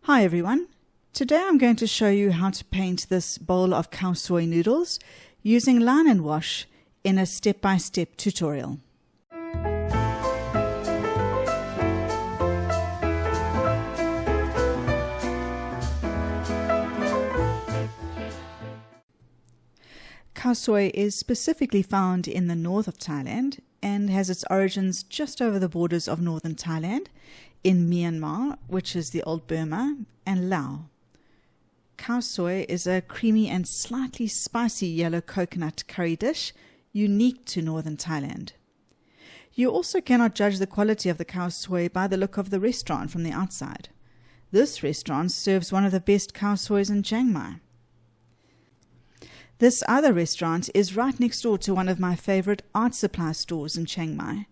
Hi everyone, today I'm going to show you how to paint this bowl of Khao Soi noodles using line and wash in a step-by-step tutorial. Khao Soi is specifically found in the north of Thailand and has its origins just over the borders of northern Thailand, in Myanmar, which is the old Burma, and Laos. Khao Soi is a creamy and slightly spicy yellow coconut curry dish unique to northern Thailand. You also cannot judge the quality of the Khao Soi by the look of the restaurant from the outside. This restaurant serves one of the best Khao Sois in Chiang Mai. This other restaurant is right next door to one of my favorite art supply stores in Chiang Mai.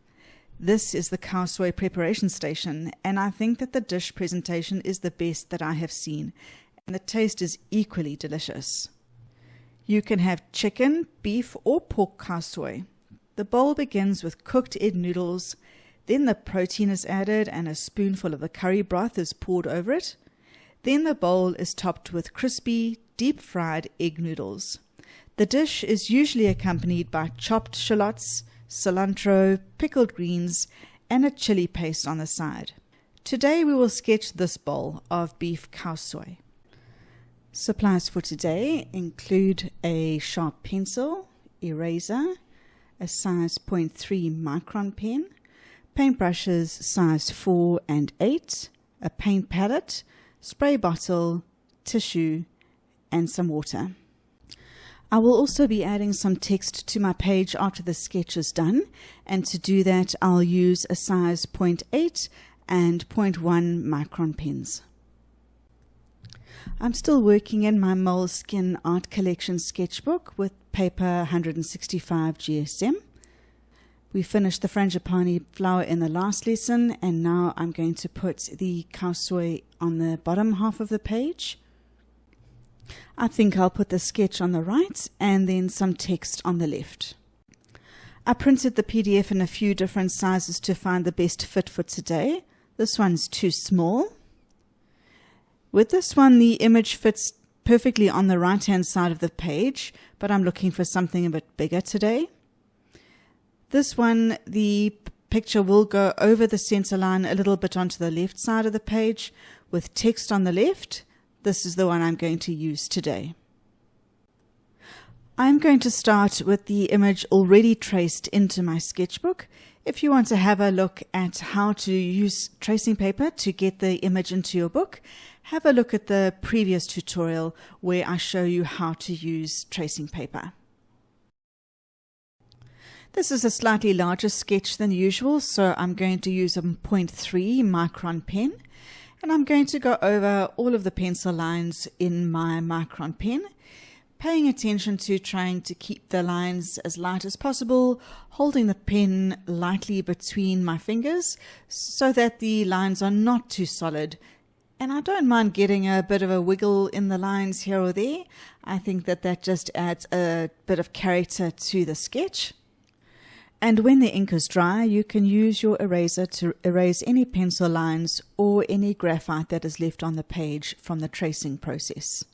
This is the Khao Soi preparation station, and I think that the dish presentation is the best that I have seen, and the taste is equally delicious. You can have chicken, beef, or pork Khao Soi. The bowl begins with cooked egg noodles, then the protein is added and a spoonful of the curry broth is poured over it. Then the bowl is topped with crispy, deep-fried egg noodles. The dish is usually accompanied by chopped shallots, cilantro, pickled greens, and a chili paste on the side. Today we will sketch this bowl of beef Khao Soi. Supplies for today include a sharp pencil, eraser, a size 0.3 micron pen, paintbrushes size 4 and 8, a paint palette, spray bottle, tissue, and some water. I will also be adding some text to my page after the sketch is done, and to do that I'll use a size 0.8 and 0.1 micron pens. I'm still working in my Moleskine Art Collection sketchbook with paper 165 GSM. We finished the frangipani flower in the last lesson, and now I'm going to put the Khao Soi on the bottom half of the page. I think I'll put the sketch on the right and then some text on the left. I printed the PDF in a few different sizes to find the best fit for today. This one's too small. With this one, the image fits perfectly on the right-hand side of the page, but I'm looking for something a bit bigger today. This one, the picture will go over the center line a little bit onto the left side of the page with text on the left. This is the one I'm going to use today. I'm going to start with the image already traced into my sketchbook. If you want to have a look at how to use tracing paper to get the image into your book, have a look at the previous tutorial where I show you how to use tracing paper. This is a slightly larger sketch than usual, so I'm going to use a 0.3 micron pen. And I'm going to go over all of the pencil lines in my micron pen, paying attention to trying to keep the lines as light as possible, holding the pen lightly between my fingers so that the lines are not too solid. And I don't mind getting a bit of a wiggle in the lines here or there. I think that that just adds a bit of character to the sketch. And when the ink is dry, you can use your eraser to erase any pencil lines or any graphite that is left on the page from the tracing process.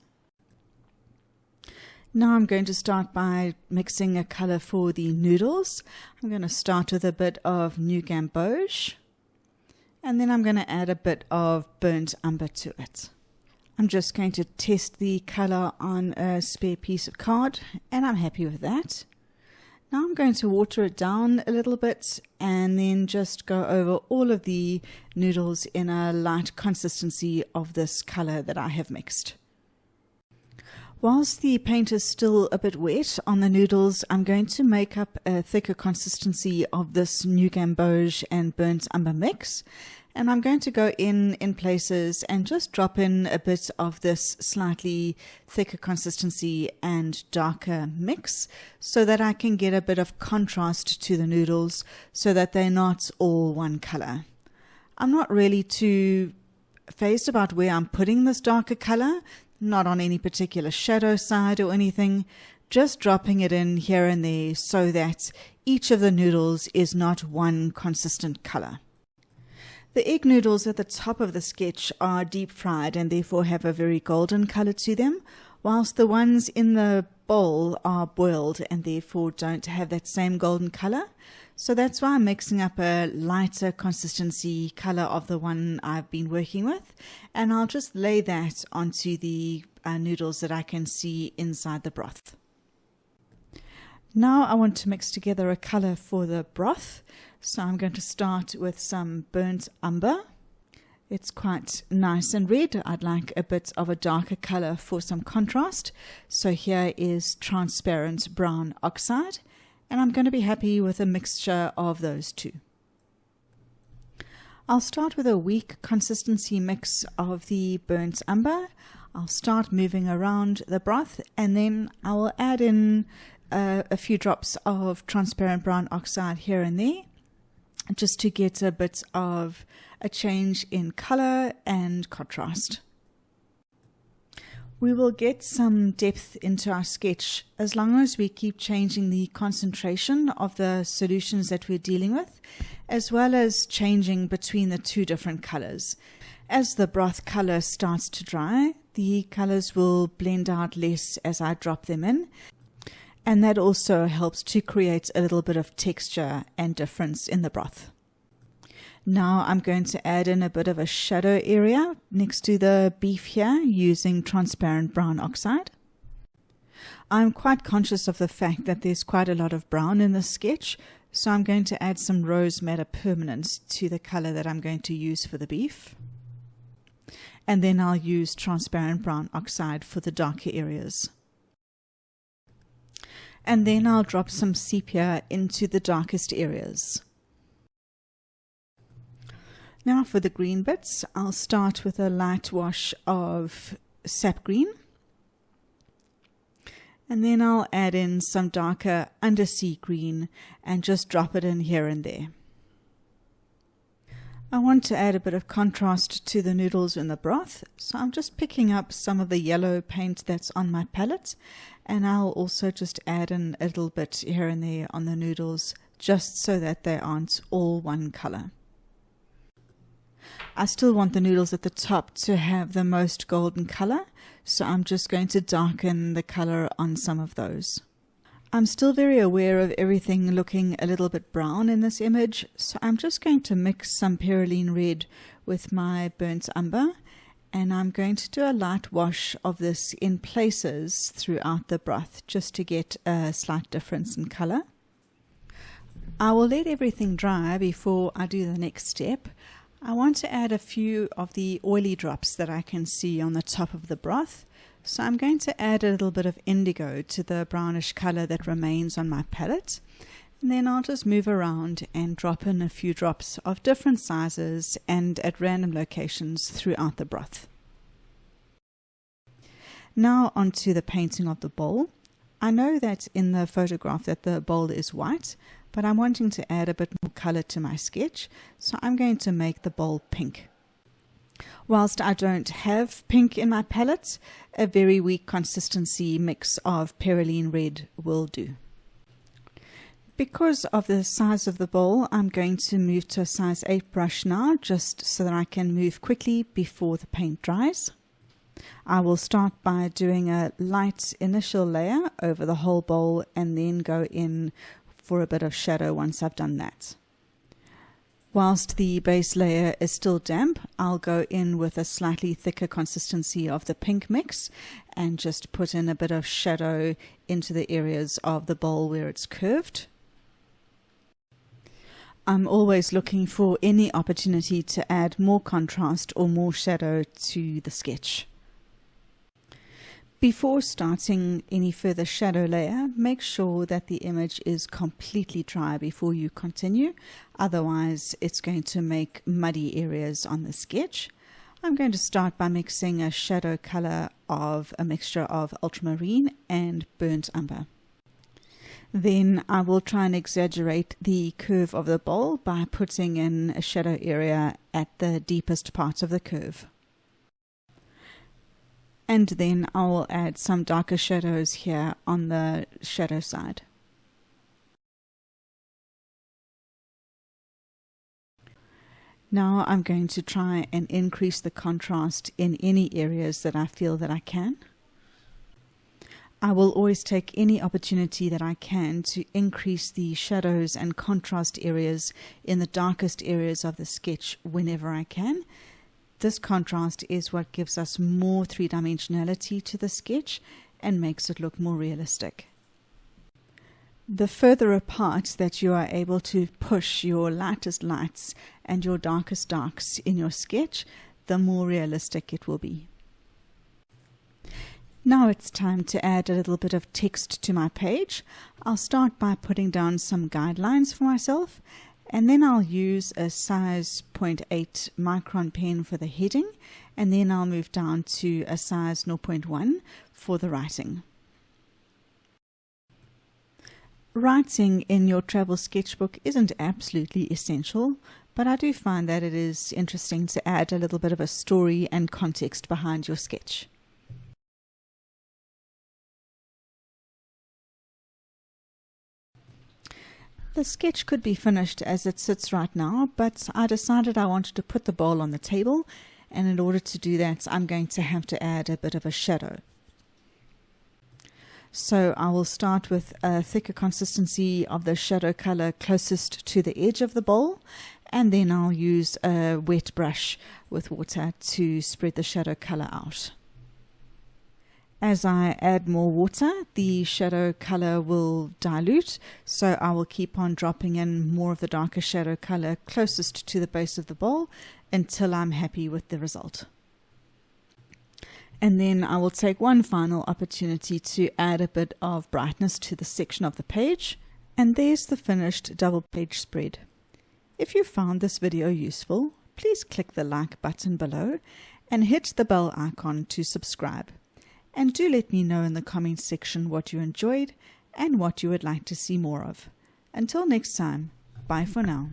Now I'm going to start by mixing a color for the noodles. I'm going to start with a bit of New Gamboge, and then I'm going to add a bit of burnt umber to it. I'm just going to test the color on a spare piece of card, and I'm happy with that. Now I'm going to water it down a little bit and then just go over all of the noodles in a light consistency of this color that I have mixed. Whilst the paint is still a bit wet on the noodles, I'm going to make up a thicker consistency of this New Gamboge and burnt umber mix. And I'm going to go in places and just drop in a bit of this slightly thicker consistency and darker mix so that I can get a bit of contrast to the noodles so that they're not all one color. I'm not really too phased about where I'm putting this darker color, not on any particular shadow side or anything, just dropping it in here and there so that each of the noodles is not one consistent color. The egg noodles at the top of the sketch are deep fried and therefore have a very golden color to them, whilst the ones in the bowl are boiled and therefore don't have that same golden color. So that's why I'm mixing up a lighter consistency color of the one I've been working with, and I'll just lay that onto the noodles that I can see inside the broth. Now I want to mix together a color for the broth, so I'm going to start with some burnt umber. It's quite nice and red. I'd like a bit of a darker color for some contrast. So here is transparent brown oxide, and I'm going to be happy with a mixture of those two. I'll start with a weak consistency mix of the burnt umber. I'll start moving around the broth, and then I will add in a few drops of transparent brown oxide here and there, just to get a bit of a change in color and contrast. We will get some depth into our sketch as long as we keep changing the concentration of the solutions that we're dealing with, as well as changing between the two different colors. As the broth color starts to dry, the colors will blend out less as I drop them in, and that also helps to create a little bit of texture and difference in the broth. Now I'm going to add in a bit of a shadow area next to the beef here using transparent brown oxide. I'm quite conscious of the fact that there's quite a lot of brown in this sketch, so I'm going to add some rose madder permanent to the color that I'm going to use for the beef. And then I'll use transparent brown oxide for the darker areas. And then I'll drop some sepia into the darkest areas. Now for the green bits, I'll start with a light wash of sap green. And then I'll add in some darker undersea green and just drop it in here and there. I want to add a bit of contrast to the noodles in the broth, so I'm just picking up some of the yellow paint that's on my palette, and I'll also just add in a little bit here and there on the noodles, just so that they aren't all one color. I still want the noodles at the top to have the most golden color, so I'm just going to darken the color on some of those. I'm still very aware of everything looking a little bit brown in this image, so I'm just going to mix some perylene red with my burnt umber, and I'm going to do a light wash of this in places throughout the broth just to get a slight difference in color. I will let everything dry before I do the next step. I want to add a few of the oily drops that I can see on the top of the broth. So I'm going to add a little bit of indigo to the brownish color that remains on my palette, and then I'll just move around and drop in a few drops of different sizes and at random locations throughout the broth. Now onto the painting of the bowl. I know that in the photograph that the bowl is white, but I'm wanting to add a bit more color to my sketch, so I'm going to make the bowl pink. Whilst I don't have pink in my palette, a very weak consistency mix of perylene red will do. Because of the size of the bowl, I'm going to move to a size 8 brush now, just so that I can move quickly before the paint dries. I will start by doing a light initial layer over the whole bowl and then go in for a bit of shadow once I've done that. Whilst the base layer is still damp, I'll go in with a slightly thicker consistency of the pink mix and just put in a bit of shadow into the areas of the bowl where it's curved. I'm always looking for any opportunity to add more contrast or more shadow to the sketch. Before starting any further shadow layer, make sure that the image is completely dry before you continue, otherwise it's going to make muddy areas on the sketch. I'm going to start by mixing a shadow color of a mixture of ultramarine and burnt umber. Then I will try and exaggerate the curve of the bowl by putting in a shadow area at the deepest part of the curve. And then I will add some darker shadows here on the shadow side. Now I'm going to try and increase the contrast in any areas that I feel that I can. I will always take any opportunity that I can to increase the shadows and contrast areas in the darkest areas of the sketch whenever I can. This contrast is what gives us more three-dimensionality to the sketch and makes it look more realistic. The further apart that you are able to push your lightest lights and your darkest darks in your sketch, the more realistic it will be. Now it's time to add a little bit of text to my page. I'll start by putting down some guidelines for myself, and then I'll use a size 0.8 micron pen for the heading, and then I'll move down to a size 0.1 for the writing. Writing in your travel sketchbook isn't absolutely essential, but I do find that it is interesting to add a little bit of a story and context behind your sketch. The sketch could be finished as it sits right now, but I decided I wanted to put the bowl on the table, and in order to do that I'm going to have to add a bit of a shadow. So I will start with a thicker consistency of the shadow color closest to the edge of the bowl, and then I'll use a wet brush with water to spread the shadow color out. As I add more water, the shadow color will dilute, so I will keep on dropping in more of the darker shadow color closest to the base of the bowl until I'm happy with the result. And then I will take one final opportunity to add a bit of brightness to the section of the page, and there's the finished double page spread. If you found this video useful, please click the like button below and hit the bell icon to subscribe. And do let me know in the comments section what you enjoyed and what you would like to see more of. Until next time, bye for now.